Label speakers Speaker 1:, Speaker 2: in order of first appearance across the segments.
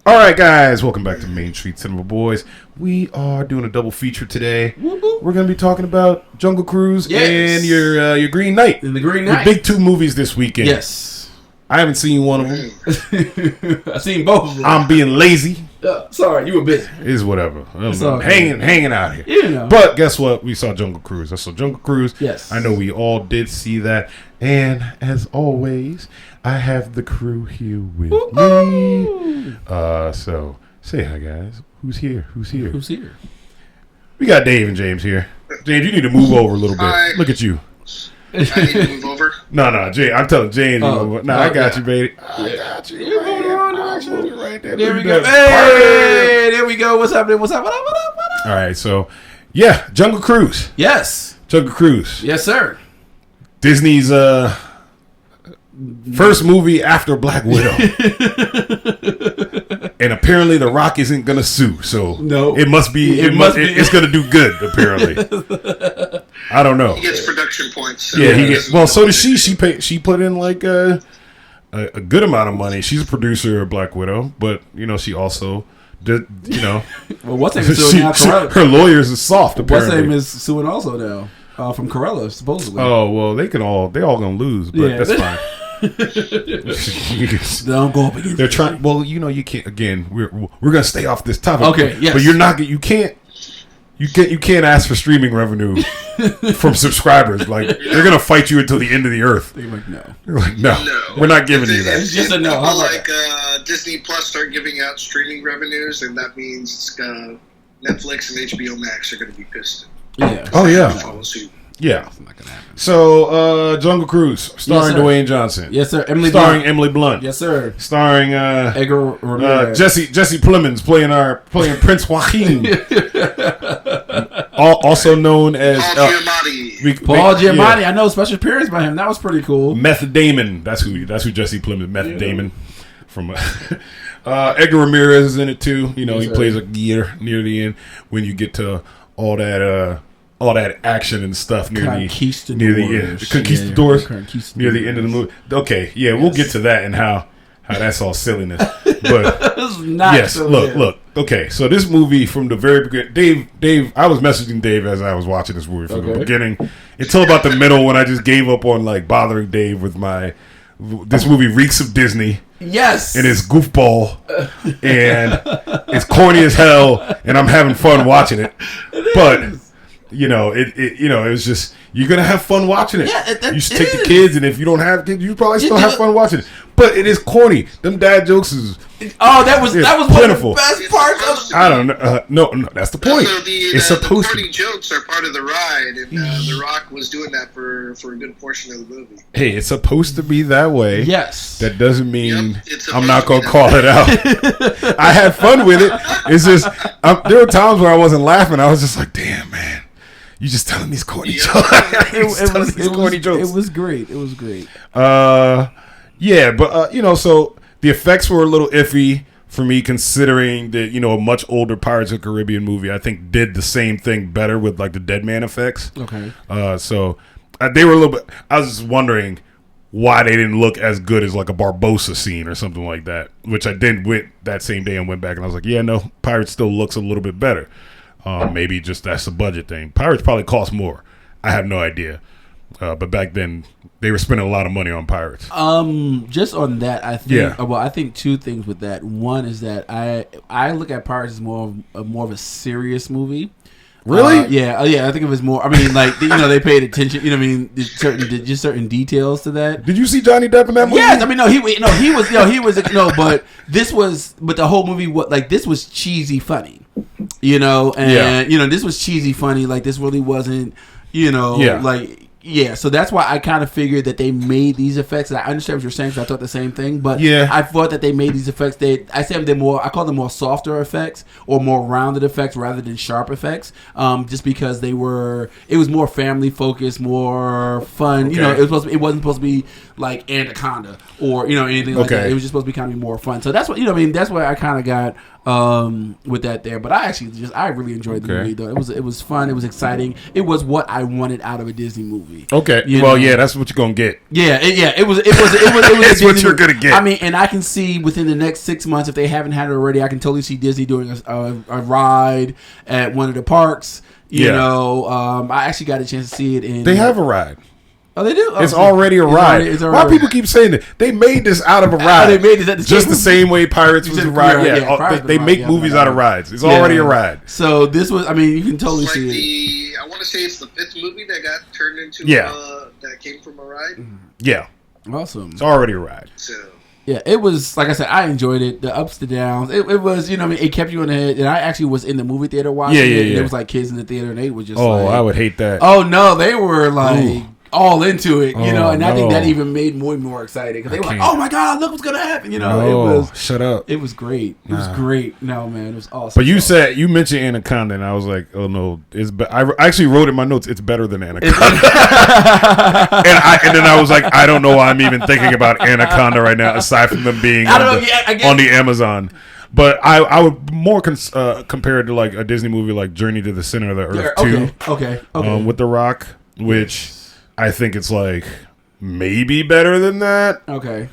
Speaker 1: All right, guys, welcome back to Main Street Cinema Boys. We are doing a double feature today. We're going to be talking about Jungle Cruise and your Green Knight.
Speaker 2: And the Green Knight.
Speaker 1: The big two movies this weekend.
Speaker 2: Yes.
Speaker 1: I haven't seen one of them.
Speaker 2: I've seen both of them.
Speaker 1: I'm being lazy.
Speaker 2: Sorry, you were busy.
Speaker 1: It's whatever. I'm
Speaker 2: all
Speaker 1: hanging out here.
Speaker 2: You know.
Speaker 1: But guess what? We saw Jungle Cruise. I saw Jungle Cruise.
Speaker 2: Yes.
Speaker 1: I know we all did see that. And as always, I have the crew here with me. So say hi, guys. Who's here?
Speaker 2: Who's here?
Speaker 1: We got Dave and James here. James, you need to move over a little bit.
Speaker 3: Hi.
Speaker 1: Look at you.
Speaker 3: I need to move over.
Speaker 1: No, James. I'm telling James. I got you, baby.
Speaker 2: I
Speaker 1: got you.
Speaker 2: You're moving the wrong direction.
Speaker 1: Right there.
Speaker 2: There we go. Hey, there we go. What's happening? What up?
Speaker 1: All right, so yeah, Jungle Cruise.
Speaker 2: Yes.
Speaker 1: Jungle Cruise.
Speaker 2: Yes, sir.
Speaker 1: Disney's first movie after Black Widow. And apparently The Rock isn't gonna sue, so
Speaker 2: no.
Speaker 1: It must be it's gonna do good, apparently. I don't know.
Speaker 3: He gets production points. So
Speaker 1: Yeah, he gets so does she. She put in like a good amount of money. She's a producer of Black Widow, but she also did
Speaker 2: Well, what's name is suing now?
Speaker 1: her lawyers is soft, apparently.
Speaker 2: What's name is suing also now? From Corella, supposedly.
Speaker 1: Oh well, they all gonna lose, but that's fine.
Speaker 2: Don't go up against.
Speaker 1: They're trying. Well, you can't. Again, we're gonna stay off this topic.
Speaker 2: Okay, yes.
Speaker 1: But you're not. You can't ask for streaming revenue from subscribers. Like they're gonna fight you until the end of the earth.
Speaker 2: They're like, no.
Speaker 1: You're like, no, we're not giving you that.
Speaker 3: It's
Speaker 2: Just a no.
Speaker 3: People like Disney Plus start giving out streaming revenues, and that means Netflix and HBO Max are going to be pissed.
Speaker 2: Yeah.
Speaker 1: Oh yeah.
Speaker 3: Follow suit.
Speaker 1: Yeah.
Speaker 2: It's not gonna happen.
Speaker 1: So, Jungle Cruise, starring
Speaker 2: Yes,
Speaker 1: Dwayne Johnson.
Speaker 2: Yes, sir.
Speaker 1: Starring Emily Blunt.
Speaker 2: Yes, sir.
Speaker 1: Starring
Speaker 2: Edgar Ramirez.
Speaker 1: Jesse Plemons playing Prince Joaquin. Also known as
Speaker 3: Paul Giamatti.
Speaker 2: Paul Giamatti. I know special appearance by him. That was pretty cool.
Speaker 1: Method Damon. That's who Jesse Plemons. Method Damon. From Edgar Ramirez is in it too. He plays a gear near the end when you get to all that action and stuff near the end. Conquistadors near the end of the movie. Okay, yeah, we'll get to that and how that's all silliness. But yes, look. Okay, so this movie from the very beginning, Dave, I was messaging Dave as I was watching this movie from the beginning until about the middle when I just gave up on bothering Dave with this movie reeks of Disney.
Speaker 2: Yes.
Speaker 1: And it's goofball and it's corny as hell and I'm having fun watching it. But it was just you're gonna have fun watching it.
Speaker 2: Yeah,
Speaker 1: you should take the kids, and if you don't have kids, you probably still have fun watching it. But it is corny. Them dad jokes is
Speaker 2: that was
Speaker 1: plentiful.
Speaker 2: One of the best parts of
Speaker 1: I don't know. No, that's the point.
Speaker 3: So
Speaker 1: It's supposed
Speaker 3: the corny
Speaker 1: to.
Speaker 3: jokes are part of the ride, and The Rock was doing that for a good portion of the movie.
Speaker 1: Hey, it's supposed to be that way.
Speaker 2: Yes.
Speaker 1: That doesn't mean
Speaker 3: it's
Speaker 1: I'm not
Speaker 3: supposed
Speaker 1: gonna
Speaker 3: to be
Speaker 1: call it out. I had fun with it. It's just there were times where I wasn't laughing. I was just like, damn, man. You just telling these corny jokes.
Speaker 2: It was great. It was great.
Speaker 1: Yeah, but so the effects were a little iffy for me, considering that a much older Pirates of the Caribbean movie I think did the same thing better with the dead man effects.
Speaker 2: Okay.
Speaker 1: So they were a little bit. I was just wondering why they didn't look as good as a Barbossa scene or something like that, which I did with that same day and went back and I was like, yeah, no, Pirates still looks a little bit better. Maybe just that's a budget thing. Pirates probably cost more. I have no idea. But back then, they were spending a lot of money on Pirates.
Speaker 2: Just on that, I think.
Speaker 1: Yeah.
Speaker 2: Well, I think two things with that. One is that I look at Pirates as more of a serious movie.
Speaker 1: Really?
Speaker 2: Yeah. I think it was more. I mean, they paid attention. You know what I mean? There's certain details to that.
Speaker 1: Did you see Johnny Depp in that movie?
Speaker 2: Yes. I mean, but the whole movie this was cheesy funny. This was cheesy funny. This really wasn't. So that's why I kind of figured that they made these effects. And I understand what you're saying because I thought the same thing. But I thought that they made these effects. I call them more softer effects or more rounded effects rather than sharp effects. Just because it was more family focused, more fun.
Speaker 1: Okay.
Speaker 2: It wasn't supposed to be like Anaconda or anything like that. It was just supposed to be kind of more fun. So that's what that's where I kind of got with that there. But I really enjoyed the movie though. It was fun. It was exciting. It was what I wanted out of a Disney movie.
Speaker 1: Okay, yeah, that's what you're gonna get.
Speaker 2: It was
Speaker 1: That's what you're gonna get.
Speaker 2: I mean, and I can see within the next 6 months, if they haven't had it already, I can totally see Disney doing a ride at one of the parks. You know, I actually got a chance to see it.
Speaker 1: They have a ride.
Speaker 2: Oh, they do?
Speaker 1: It's already a ride. Why people keep saying that? They made this out of a ride.
Speaker 2: They made it
Speaker 1: just the same way Pirates was a ride. They make movies out of rides. It's already a ride.
Speaker 2: So this was, I mean, you can totally see
Speaker 3: it. I want to say it's the 5th movie that got turned into that came from a ride.
Speaker 1: Yeah.
Speaker 2: Awesome.
Speaker 1: It's already a ride.
Speaker 3: So.
Speaker 2: Yeah, it was, like I said, I enjoyed it. The ups, the downs. It was, you know, I mean, it kept you in the head. And I actually was in the movie theater watching it. And there was like kids in the theater and they were just
Speaker 1: I would hate that.
Speaker 2: Oh, no, they were like all into it, you know, and I think that even made more exciting because they were like, "Oh my god, look what's gonna happen!" You know, it was
Speaker 1: shut up.
Speaker 2: It was great. It was great. No, man, it was awesome.
Speaker 1: But you mentioned Anaconda, and I was like, "Oh no, I actually wrote in my notes, it's better than Anaconda." and then I was like, "I don't know why I'm even thinking about Anaconda right now, aside from them being on the Amazon." But I would more compare it to like a Disney movie like Journey to the Center of the Earth 2.
Speaker 2: Okay.
Speaker 1: With The Rock, which. I think it's like maybe better than that.
Speaker 2: Okay.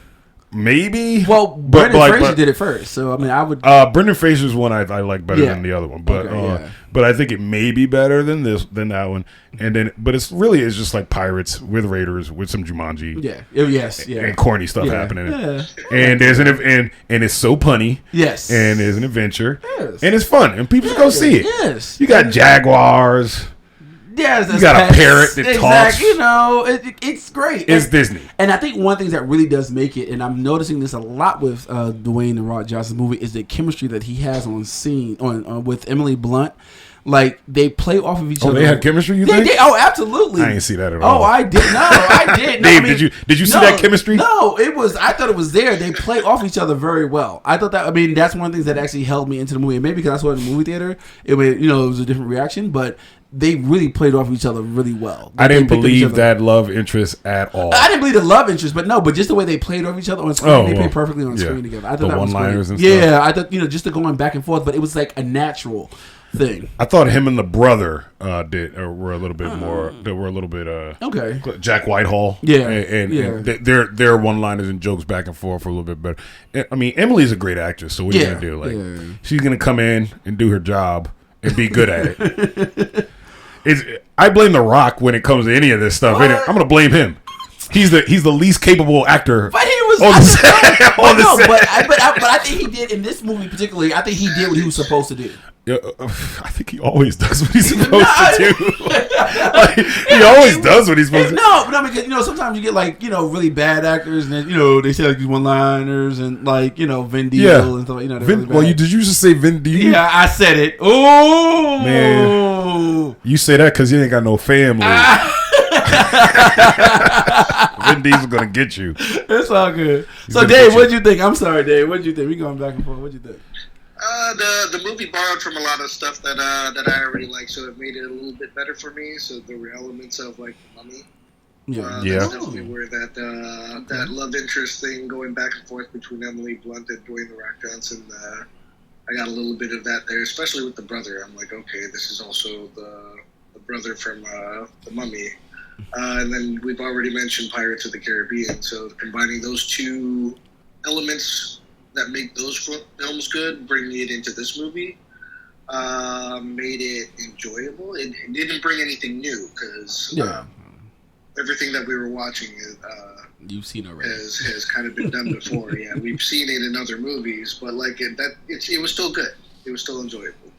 Speaker 1: Maybe.
Speaker 2: Well, Brendan Fraser did it first, so I mean, I would.
Speaker 1: Brendan Fraser's one I like better than the other one, but but I think it may be better than that one. And then, but it's just like Pirates with Raiders with some Jumanji.
Speaker 2: And
Speaker 1: corny stuff happening. Yeah. And there's and it's so punny.
Speaker 2: Yes.
Speaker 1: And there's an adventure. Yes. And it's fun, and people go see it.
Speaker 2: Yes.
Speaker 1: You got jaguars.
Speaker 2: Yeah,
Speaker 1: you got a parrot that talks.
Speaker 2: You know, it's great.
Speaker 1: It's Disney.
Speaker 2: And I think one thing that really does make it, and I'm noticing this a lot with Dwayne The Rock Johnson's movie, is the chemistry that he has on scene with Emily Blunt. Like, they play off of each other.
Speaker 1: Oh, they had chemistry, you think?
Speaker 2: They did. Oh, absolutely.
Speaker 1: I didn't see that at all.
Speaker 2: Oh, I did. No, I did. No,
Speaker 1: Dave, I mean, did you see that chemistry?
Speaker 2: No, I thought it was there. They play off each other very well. I thought that, I mean, that's one of the things that actually held me into the movie. And maybe because I saw it in the movie theater, it was a different reaction, but they really played off each other really well.
Speaker 1: I didn't believe that love interest at all.
Speaker 2: I didn't believe the love interest, but just the way they played off each other on screen, they played perfectly on screen together. I thought that was great.
Speaker 1: And stuff.
Speaker 2: I thought, just the going back and forth, but it was like a natural thing.
Speaker 1: I thought him and the brother were a little bit more. They were a little bit
Speaker 2: okay.
Speaker 1: Jack Whitehall, and their one-liners and jokes back and forth were a little bit better. I mean, Emily's a great actress, so what are you gonna do? Like, she's gonna come in and do her job and be good at it. I blame The Rock when it comes to any of this stuff. I'm gonna blame him. He's the least capable actor.
Speaker 2: But he was
Speaker 1: on the set.
Speaker 2: But I think he did in this movie particularly. I think he did what he was supposed to do.
Speaker 1: I think he always does what he's supposed to do. He always does what he's supposed to do.
Speaker 2: No, but I mean, sometimes you get like, really bad actors, and then, they say like these one-liners and like, Vin Diesel and stuff. Really
Speaker 1: did you just say Vin Diesel?
Speaker 2: Yeah, I said it. Oh
Speaker 1: man, you say that because you ain't got no family. Vin Diesel gonna get you.
Speaker 2: It's all good. So Dave, what'd you think? I'm sorry, Dave. What'd you think? We going back and forth. What'd you think?
Speaker 3: The movie borrowed from a lot of stuff that I already like, so it made it a little bit better for me. So there were elements of like The Mummy. That's definitely where that love interest thing going back and forth between Emily Blunt and Dwayne The Rock Johnson. I got a little bit of that there, especially with the brother. I'm like, okay, this is also the brother from The Mummy. And then we've already mentioned Pirates of the Caribbean. So combining those two elements that make those films good, bringing it into this movie, made it enjoyable. It didn't bring anything new because everything that we were watching
Speaker 2: you've seen already
Speaker 3: has kind of been done before. Yeah, we've seen it in other movies, but like it was still good. It was still enjoyable.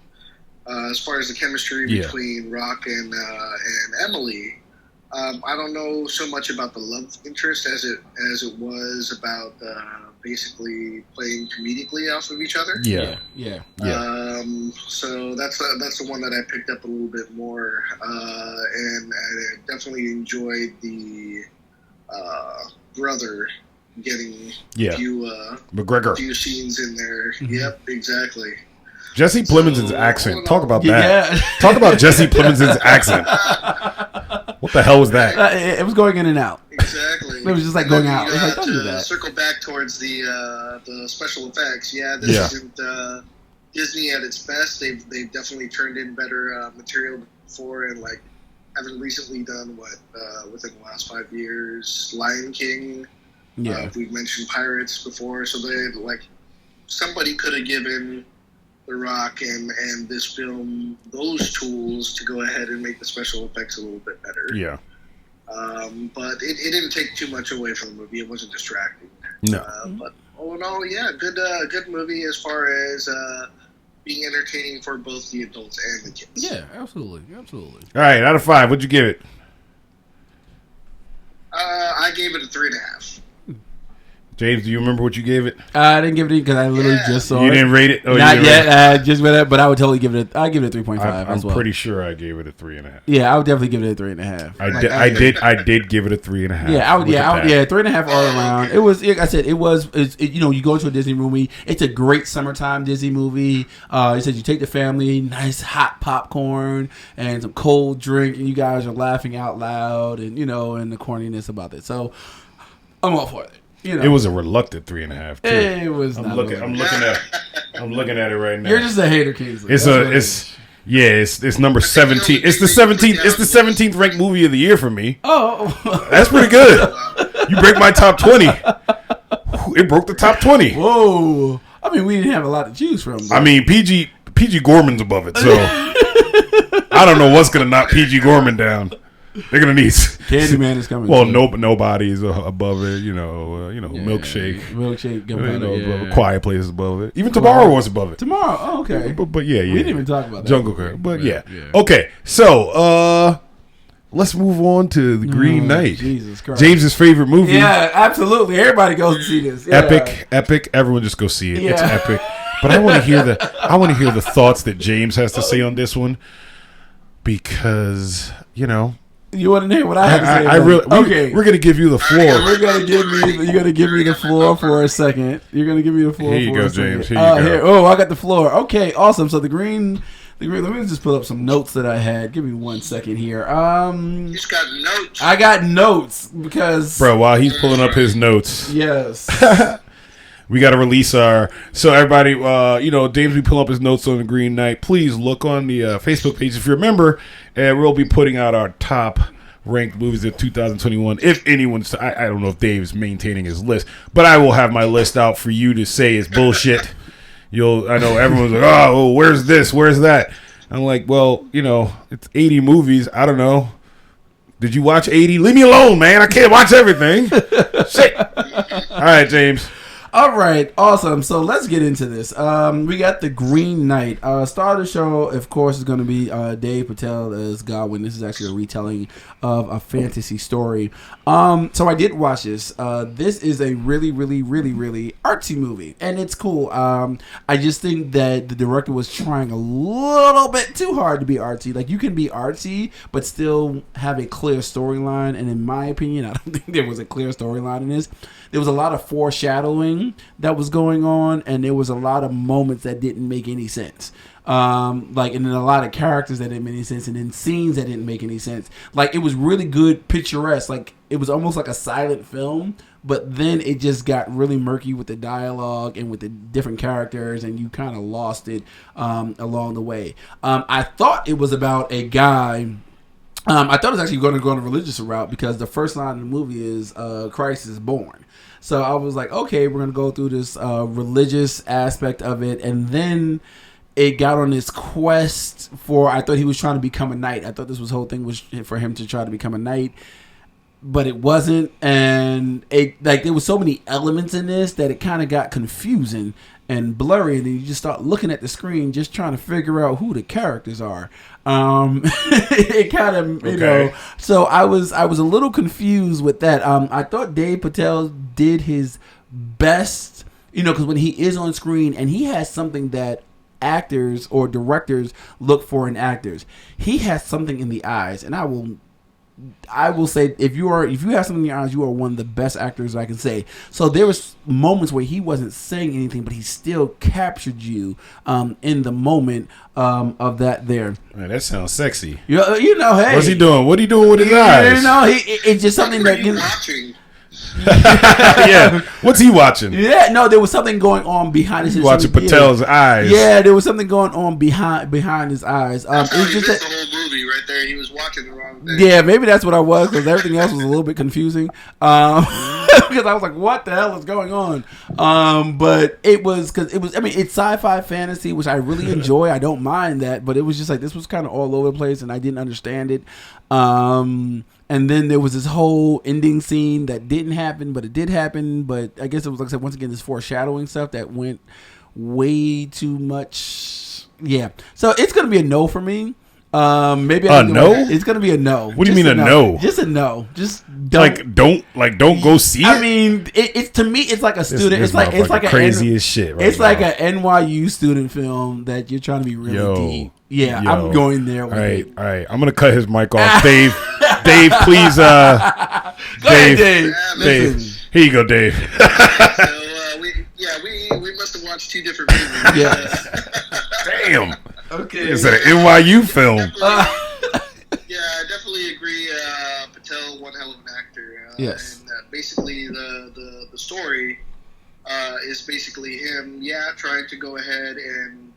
Speaker 3: As far as the chemistry between Rock and Emily, I don't know so much about the love interest as it was about basically playing comedically off of each other.
Speaker 1: Yeah.
Speaker 3: So that's the one that I picked up a little bit more, and I definitely enjoyed the brother getting
Speaker 1: McGregor.
Speaker 3: a few scenes in there. Mm-hmm. Yep, exactly.
Speaker 1: Jesse Plemons' accent. Talk about that. Yeah. Talk about Jesse Plemons' accent. What the hell was that?
Speaker 2: It was going in and out.
Speaker 3: Exactly.
Speaker 2: It was just like going out. It was like, don't do that.
Speaker 3: Circle back towards the special effects. Yeah, this isn't Disney at its best. They've definitely turned in better material before, and like having recently done within the last 5 years, Lion King. Yeah, we've mentioned Pirates before, so they like somebody could have given The Rock and this film those tools to go ahead and make the special effects a little bit better.
Speaker 1: Yeah.
Speaker 3: But it didn't take too much away from the movie. It wasn't distracting.
Speaker 1: No.
Speaker 3: But all in all, yeah, good movie as far as being entertaining for both the adults and the kids.
Speaker 2: Yeah, absolutely. All
Speaker 1: right, out of 5, what'd you give it?
Speaker 3: I gave it a 3.5.
Speaker 1: James, do you remember what you gave it?
Speaker 2: I didn't give it because I literally just saw it.
Speaker 1: You didn't rate it?
Speaker 2: Oh, not yet. Just with it, but I would totally give it. I give it a 3.5.
Speaker 1: I'm pretty sure I gave it a 3.5.
Speaker 2: Yeah, I would definitely give it a 3.5.
Speaker 1: I did give it a 3.5.
Speaker 2: Yeah, I would. Yeah, 3.5 all around. It was. Like I said, it was. You know, you go to a Disney movie. It's a great summertime Disney movie. You said you take the family, nice hot popcorn and some cold drink, and you guys are laughing out loud, and and the corniness about it. So I'm all for it.
Speaker 1: It was a reluctant 3.5. Too.
Speaker 2: It was.
Speaker 1: I'm looking at it right now.
Speaker 2: You're just a hater, Kingsley.
Speaker 1: It's number 17. It's the 17th. It's the 17th ranked movie of the year for me.
Speaker 2: Oh,
Speaker 1: that's pretty good. You break my top 20. It broke the top 20.
Speaker 2: Whoa! I mean, we didn't have a lot to choose from.
Speaker 1: I mean, PG Gorman's above it, so I don't know what's gonna knock PG Gorman down. They're gonna need
Speaker 2: Candyman is coming.
Speaker 1: Well, nobody's above it. Milkshake. Quiet Place is above it. Even Tomorrow was above it.
Speaker 2: Tomorrow, oh, okay.
Speaker 1: But yeah.
Speaker 2: We didn't even talk about that.
Speaker 1: Jungle Cruise, but yeah. Okay, so let's move on to The Green Knight.
Speaker 2: Jesus Christ,
Speaker 1: James's favorite movie.
Speaker 2: Yeah, absolutely. Everybody goes to see this. Yeah.
Speaker 1: Epic. Everyone just go see it. Yeah. It's epic. But I want to hear the thoughts that James has to say on this one because
Speaker 2: You want to hear what I have to say?
Speaker 1: Okay, we're gonna give you the floor.
Speaker 2: You're gonna give me the floor for a second. You're gonna give me the floor.
Speaker 1: Here you
Speaker 2: for
Speaker 1: go,
Speaker 2: a second.
Speaker 1: James. Here you go.
Speaker 2: Oh, I got the floor. Okay, awesome. So the green. Let me just pull up some notes that I had. Give me 1 second here.
Speaker 3: You just got notes.
Speaker 2: I got notes because
Speaker 1: while he's pulling up his notes.
Speaker 2: Yes.
Speaker 1: We got to release our... So everybody, James will be pulling up his notes on The Green Knight. Please look on the Facebook page. If you're a member, we'll be putting out our top ranked movies of 2021. If anyone's... I don't know if Dave's maintaining his list, but I will have my list out for you to say it's bullshit. I know everyone's like, oh, where's this? Where's that? I'm like, well, it's 80 movies. I don't know. Did you watch 80? Leave me alone, man. I can't watch everything. Shit. All right, James.
Speaker 2: All right, awesome. So let's get into this. We got The Green Knight. Star of the show, of course, is going to be Dave Patel as Godwin. This is actually a retelling of a fantasy story. So I did watch this. This is a really, really, really, really artsy movie, and it's cool. I just think that the director was trying a little bit too hard to be artsy. Like, you can be artsy, but still have a clear storyline, and in my opinion, I don't think there was a clear storyline in this. There was a lot of foreshadowing that was going on, and there was a lot of moments that didn't make any sense. And then a lot of characters that didn't make any sense, and then scenes that didn't make any sense. Like, it was really good, picturesque. Like, it was almost like a silent film, but then it just got really murky with the dialogue and with the different characters, and you kind of lost it along the way. I thought it was about a guy... I thought it was actually going to go on a religious route because the first line of the movie is Christ is born. So I was like, okay, we're going to go through this religious aspect of it. And then it got on this quest I thought he was trying to become a knight. I thought this whole thing was for him to try to become a knight. But it wasn't. And there was so many elements in this that it kind of got confusing and blurry, and then you just start looking at the screen just trying to figure out who the characters are. It kind of, so I was a little confused with that. I thought Dave Patel did his best, because when he is on screen and he has something that actors or directors look for in actors, he has something in the eyes, and I will say if you have something in your eyes, you are one of the best actors I can say. So there was moments where he wasn't saying anything, but he still captured you in the moment of that there.
Speaker 1: Man, that sounds sexy.
Speaker 2: Hey,
Speaker 1: what's he doing? What are you doing with his eyes?
Speaker 2: It's just something that
Speaker 3: watching.
Speaker 1: Yeah. What's he watching?
Speaker 2: Yeah, no, there was something going on behind his.
Speaker 1: Watching Patel's eyes.
Speaker 2: Yeah, there was something going on behind his eyes.
Speaker 3: That's how he missed the whole movie right there. He was watching the wrong thing.
Speaker 2: Yeah, maybe that's what I was, because everything else was a little bit confusing. Because I was like, what the hell is going on? But it was, I mean, it's sci-fi fantasy, which I really enjoy. I don't mind that, but it was just like, this was kind of all over the place, and I didn't understand it. And then there was this whole ending scene that didn't happen, but it did happen. But I guess it was, like I said, once again, this foreshadowing stuff that went way too much. Yeah. So it's going to be a no for me. Maybe
Speaker 1: a no?
Speaker 2: It's going to be a no.
Speaker 1: What do you mean a no?
Speaker 2: Just a no. Just don't.
Speaker 1: Don't go see it.
Speaker 2: I mean, it's to me, it's like a student. It's like
Speaker 1: crazy as shit.
Speaker 2: It's like an NYU student film that you're trying to be really deep. Yeah, I'm going there.
Speaker 1: All right. I'm gonna cut his mic off, Dave. Dave, please. Go
Speaker 2: ahead, Dave.
Speaker 1: Dave. Here you go, Dave.
Speaker 3: So we must have watched 2 different movies.
Speaker 2: Yes.
Speaker 1: Damn.
Speaker 2: Okay.
Speaker 1: It's an NYU film.
Speaker 3: I definitely agree. Patel, one hell of an actor.
Speaker 2: Yes.
Speaker 3: And basically, the story is basically him, trying to go ahead and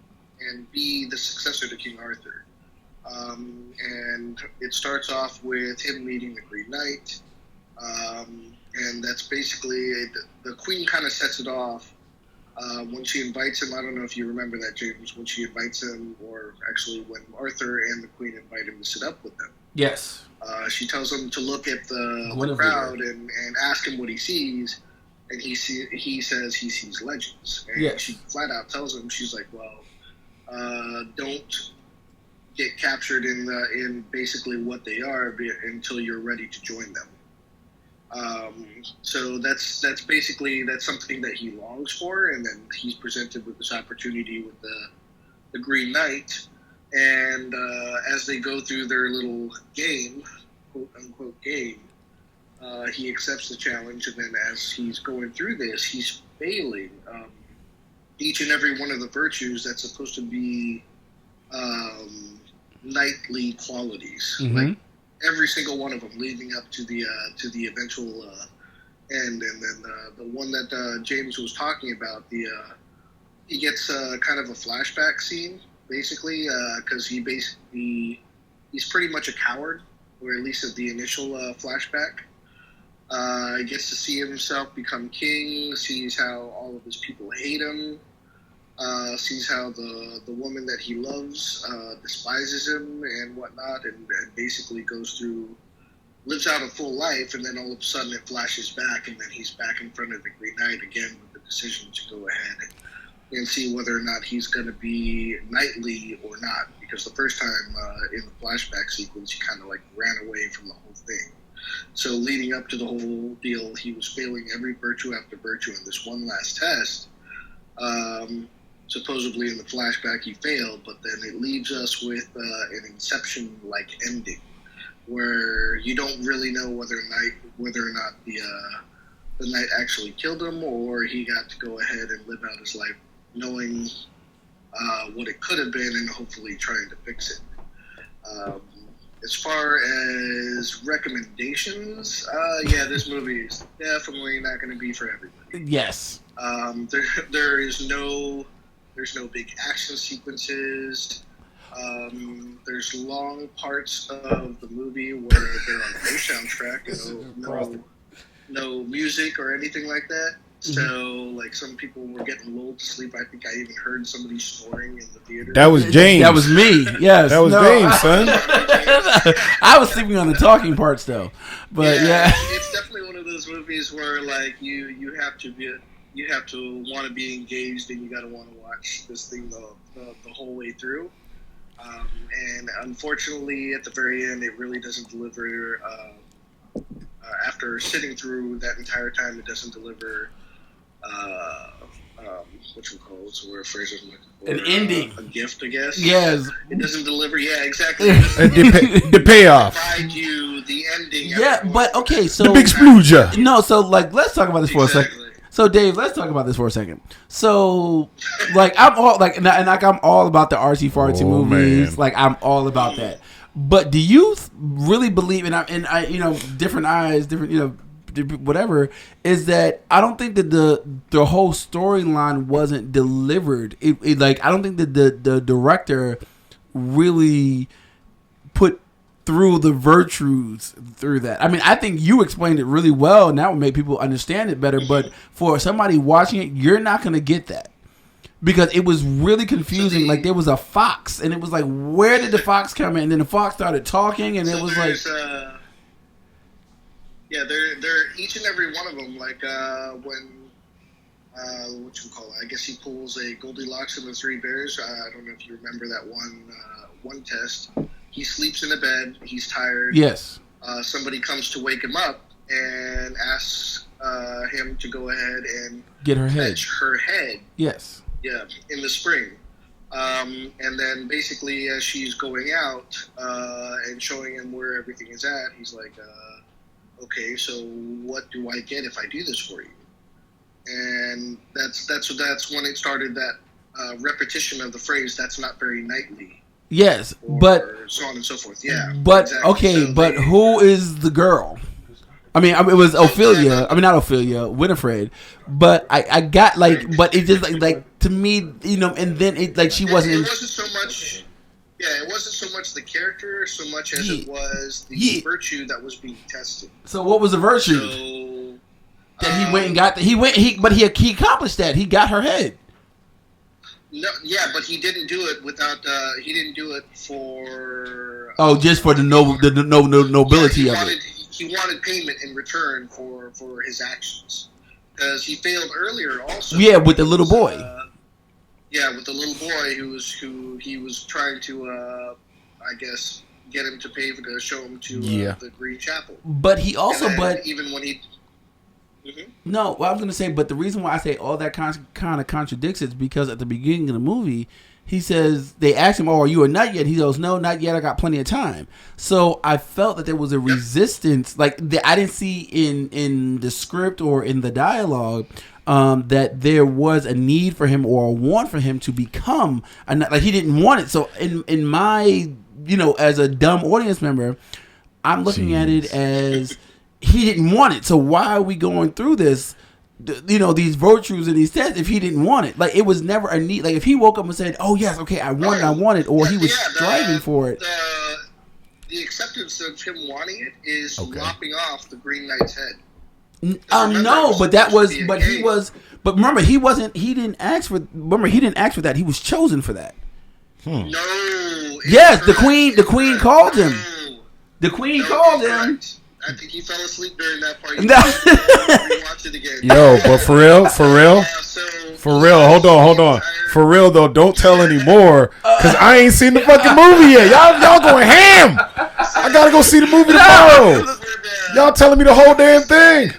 Speaker 3: be the successor to King Arthur. And it starts off with him meeting the Green Knight. And that's basically, the Queen kind of sets it off. When she invites him, I don't know if you remember that, James, when she invites him, or actually when Arthur and the Queen invite him to sit up with them.
Speaker 2: Yes.
Speaker 3: She tells him to look at the crowd and ask him what he sees, and he says he sees legends. And she flat out tells him, she's like, well, don't get captured in basically what they are until you're ready to join them. So that's something that he longs for, and then he's presented with this opportunity with the Green Knight, and as they go through their little game, quote unquote game, he accepts the challenge, and then as he's going through this, he's failing each and every one of the virtues that's supposed to be knightly qualities.
Speaker 2: Mm-hmm.
Speaker 3: Like every single one of them, leading up to the eventual end. And then the one that James was talking about, he gets kind of a flashback scene, basically, because he's pretty much a coward, or at least at the initial flashback. He gets to see himself become king, sees how all of his people hate him, sees how the woman that he loves despises him and whatnot, and basically lives out a full life, and then all of a sudden it flashes back, and then he's back in front of the Green Knight again with the decision to go ahead and see whether or not he's going to be knightly or not, because the first time in the flashback sequence he kind of like ran away from the whole thing. So leading up to the whole deal, he was failing every virtue after virtue in this one last test. Supposedly in the flashback he failed, but then it leaves us with an Inception-like ending, where you don't really know whether or not the knight actually killed him, or he got to go ahead and live out his life knowing what it could have been and hopefully trying to fix it. As far as recommendations, this movie is definitely not going to be for everybody.
Speaker 2: Yes.
Speaker 3: There's no big action sequences. There's long parts of the movie where there are no soundtrack, no music or anything like that. So, like, some people were getting lulled to sleep. I think I even heard somebody snoring in the theater.
Speaker 1: That was James.
Speaker 2: That was me. Yes,
Speaker 1: that was James, son.
Speaker 2: I was sleeping on the talking parts, though. But
Speaker 3: it's definitely one of those movies where, like, you have to want to be engaged, and you got to want to watch this thing the whole way through. And unfortunately, at the very end, it really doesn't deliver. After sitting through that entire time, it doesn't deliver. What's the word phrase I'm looking for?
Speaker 2: An ending.
Speaker 3: A gift, I guess.
Speaker 2: Yes.
Speaker 3: It doesn't deliver. Yeah, exactly.
Speaker 1: The payoff.
Speaker 3: Provide you the ending.
Speaker 2: Yeah, but okay, so
Speaker 1: the big splooger.
Speaker 2: No, so like, let's talk about this for a second. So Dave, let's talk about this for a second. So, like, I'm all like, and I'm all about the artsy fartsy movies. Man. Like, I'm all about that. But do you really believe? And I, different eyes, different, whatever, is that I don't think that the whole storyline wasn't delivered. It like I don't think that the director really put through the virtues through that. I mean, I think you explained it really well, and that would make people understand it better. But for somebody watching it, you're not going to get that. Because it was really confusing. Like, there was a fox, and it was like, where did the fox come in? And then the fox started talking, and it was like...
Speaker 3: they're each and every one of them, like, when... I guess he pulls a Goldilocks and the Three Bears. I don't know if you remember that one test. He sleeps in a bed. He's tired.
Speaker 2: Yes.
Speaker 3: Somebody comes to wake him up and asks him to go ahead and...
Speaker 2: Get her head.
Speaker 3: Fetch her head.
Speaker 2: Yes.
Speaker 3: Yeah, in the spring. And then basically as she's going out and showing him where everything is at, he's like, okay, so what do I get if I do this for you? And that's when it started, that repetition of the phrase, that's not very knightly.
Speaker 2: Yes, but...
Speaker 3: so on and so forth, yeah.
Speaker 2: But, exactly. Okay, so but who is the girl? I mean, it was Ophelia. I mean, not Ophelia, Winifred. But I got, like, but it just, like to me, you know, and then it, like, she wasn't...
Speaker 3: It wasn't so much... Yeah, it wasn't so much the character, so much as it was the virtue that was being tested.
Speaker 2: So what was the virtue?
Speaker 3: So,
Speaker 2: that he went and got... But he accomplished that. He got her head.
Speaker 3: No, yeah, but he didn't do it without... he didn't do it for...
Speaker 2: just for the nobility of it.
Speaker 3: He wanted payment in return for his actions, because he failed earlier also.
Speaker 2: Yeah, with the little boy.
Speaker 3: With the little boy who he was trying to, I guess, get him to pay to show him to the Green Chapel.
Speaker 2: But he also,
Speaker 3: even when he.
Speaker 2: Mm-hmm. No, well, I was going to say, but the reason why I say all that kind of contradicts it is because at the beginning of the movie, he says, they ask him, are you a nut yet? He goes, no, not yet. I got plenty of time. So I felt that there was a resistance, like I didn't see in the script or in the dialogue that there was a need for him or a want for him to become a nut. Like, he didn't want it. So in my, as a dumb audience member, I'm looking at it as he didn't want it. So why are we going through this? These virtues and these tests, if he didn't want it. Like, it was never a need. Like, if he woke up and said, oh, yes, okay, I want it, or he was striving for it.
Speaker 3: The acceptance of him wanting it is lopping off the Green Knight's head.
Speaker 2: No, but that was, but he was, but remember, he didn't ask for that. He was chosen for that.
Speaker 3: No.
Speaker 2: Yes, the queen called him. The queen called him.
Speaker 3: I think he fell asleep during that part. Watch it again.
Speaker 1: Yo, but for real, hold on. For real though, don't tell anymore, cause I ain't seen the fucking movie yet. Y'all going ham. I gotta go see the movie tomorrow. Y'all telling me the whole damn thing.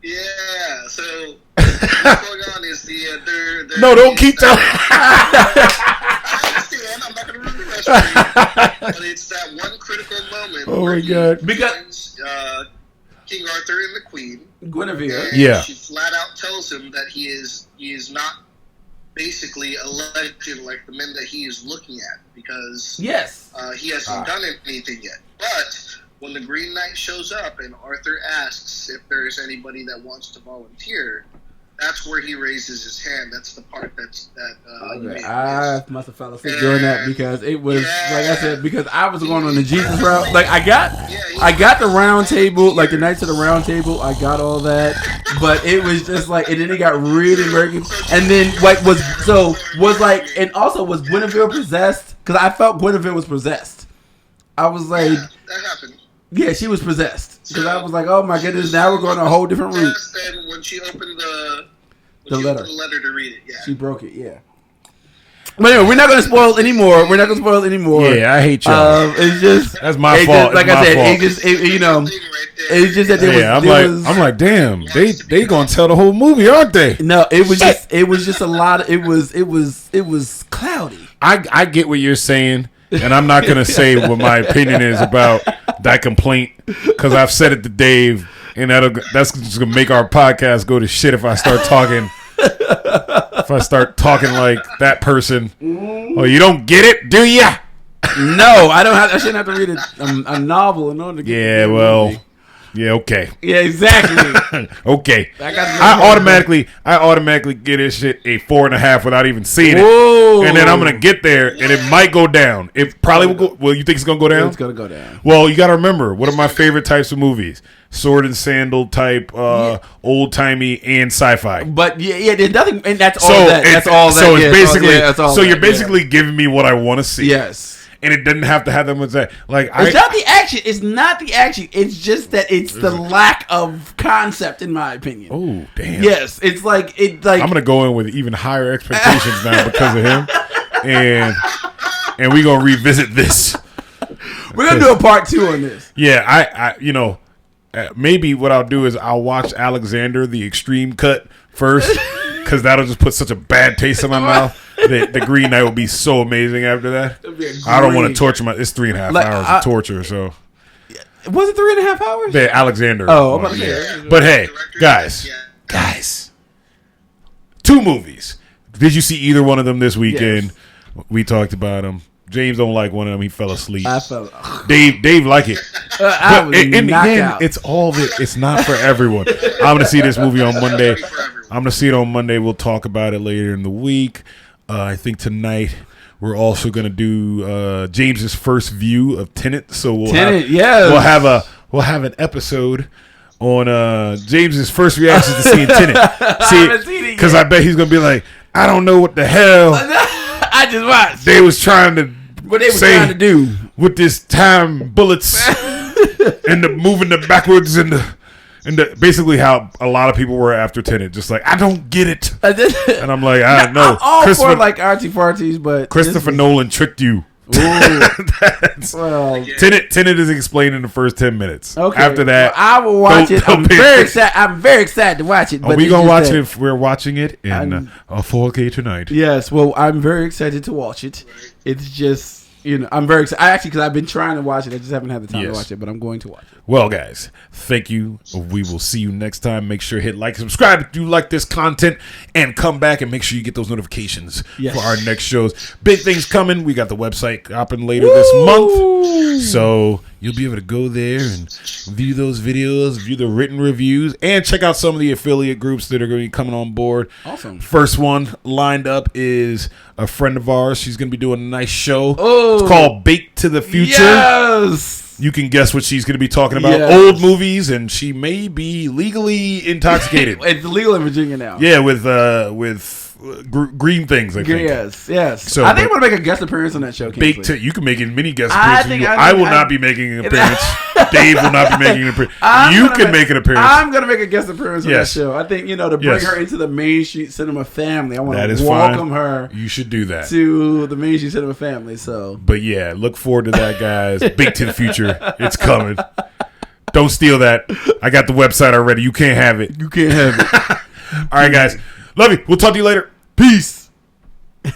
Speaker 3: Yeah. So what's going on is they're
Speaker 1: no, don't keep telling.
Speaker 3: I understand. I'm not gonna ruin the rest for you, but it's that one critical moment.
Speaker 1: Oh my god!
Speaker 3: Because King Arthur and the Queen,
Speaker 2: Guinevere,
Speaker 3: she flat out tells him that he is not basically a legend like the men that he is looking at, because he hasn't done anything yet. But when the Green Knight shows up and Arthur asks if there's anybody that wants to volunteer, that's where he raises his hand. That's the part
Speaker 2: I must have fell asleep during that, because it was like I said, because I was going on the Jesus route. Like, I got the round table, like the Knights of the Round Table. I got all that, but it was just like, and then it got really murky. And then and also was Guinevere possessed? Because I felt Guinevere was possessed. I was like,
Speaker 3: that happened.
Speaker 2: Yeah, she was possessed. Because I was like, oh my goodness, now we're going a whole different route.
Speaker 3: And when she opened the letter to read it,
Speaker 2: she broke it, But anyway, we're not going to spoil anymore.
Speaker 1: Yeah, I hate y'all.
Speaker 2: It's just...
Speaker 1: That's my fault.
Speaker 2: Like I said, it's just that
Speaker 1: I'm like, damn, they going to tell the whole movie, aren't they?
Speaker 2: No, it was just a lot of... It was cloudy.
Speaker 1: I get what you're saying, and I'm not going to say what my opinion is about that complaint, because I've said it to Dave, and that's just going to make our podcast go to shit if I start talking... If I start talking like that person. Oh, you don't get it, do ya?
Speaker 2: No, I don't have. I shouldn't have to read a novel in order to get
Speaker 1: the movie. Yeah, okay.
Speaker 2: Yeah, exactly.
Speaker 1: Okay. I automatically get this shit a 4.5 without even seeing it.
Speaker 2: Whoa.
Speaker 1: And then I'm gonna get there and it might go down. It probably will go. Well, you think it's gonna go down?
Speaker 2: It's gonna go down.
Speaker 1: Well, you gotta remember, what are my favorite types of movies? Sword and sandal type, old timey and sci-fi.
Speaker 2: But there's nothing, and that's all that. That's all that.
Speaker 1: So it's basically,
Speaker 2: that's all
Speaker 1: so you're basically giving me what I want to see.
Speaker 2: Yes.
Speaker 1: And it doesn't have to have that much that. Like
Speaker 2: it's not the action. It's not the action. It's just that it's the lack of concept, in my opinion.
Speaker 1: Oh damn!
Speaker 2: Yes, it's like it. Like
Speaker 1: I'm gonna go in with even higher expectations now because of him, and we're gonna revisit this.
Speaker 2: We're gonna do a part 2 on this.
Speaker 1: Yeah, I maybe what I'll do is I'll watch Alexander the Extreme Cut first because that'll just put such a bad taste in my mouth. The Green Knight will be so amazing after that. I don't want to torture it's 3.5 hours of torture. So
Speaker 2: was it 3.5 hours?
Speaker 1: The Alexander.
Speaker 2: Oh, I'm about to say.
Speaker 1: But hey, guys, 2 movies. Did you see either one of them this weekend? Yes. We talked about them. James don't like one of them. He fell asleep. Dave like it. But in the end, it's all that. It's not for everyone. I'm gonna see this movie on Monday. I'm gonna see it on Monday. We'll talk about it later in the week. I think tonight we're also gonna do James's first view of Tenet. So we'll have an episode on James's first reaction to seeing Tenet. See, because I bet he's gonna be like, I don't know what the hell.
Speaker 2: I just watched.
Speaker 1: They was trying to.
Speaker 2: What they were trying to do
Speaker 1: with this time bullets and the moving the backwards and the basically how a lot of people were after Tenet, just like I don't get it, and I'm like I don't know.
Speaker 2: I'm all for like artsy farties, but
Speaker 1: Christopher Nolan tricked you. Tenet is explained in the first 10 minutes.
Speaker 2: Okay.
Speaker 1: After that,
Speaker 2: I will watch it. I'm very excited to watch it.
Speaker 1: Are we gonna watch it? We're watching it in 4K tonight.
Speaker 2: Yes. Well, I'm very excited to watch it. It's just. I'm very excited. Because I've been trying to watch it. I just haven't had the time to watch it, but I'm going to watch it.
Speaker 1: Well, guys, thank you. We will see you next time. Make sure to hit like, subscribe if you like this content, and come back and make sure you get those notifications for our next shows. Big things coming. We got the website dropping later this month. So you'll be able to go there and view those videos, view the written reviews, and check out some of the affiliate groups that are going to be coming on board.
Speaker 2: Awesome.
Speaker 1: First one lined up is a friend of ours. She's going to be doing a nice show. It's called Baked to the Future.
Speaker 2: Yes.
Speaker 1: You can guess what she's going to be talking about. Yes. Old movies, and she may be legally intoxicated.
Speaker 2: It's legal in Virginia now.
Speaker 1: Yeah, with green things, I think.
Speaker 2: Yes.
Speaker 1: So,
Speaker 2: I think I'm going to make a guest appearance on that show.
Speaker 1: You can make as many guest appearances. I will not be making an appearance. Dave will not be making an appearance. You can make an appearance.
Speaker 2: I'm going to make a guest appearance on that show. I think, to bring her into the Main Street Cinema family. I want to welcome her.
Speaker 1: You should do that.
Speaker 2: To the Main Street Cinema family.
Speaker 1: But yeah, look forward to that, guys. Baked to the Future. It's coming. Don't steal that. I got the website already. You can't have it.
Speaker 2: You can't have it.
Speaker 1: All right, guys. Love you. We'll talk to you later.
Speaker 2: Peace.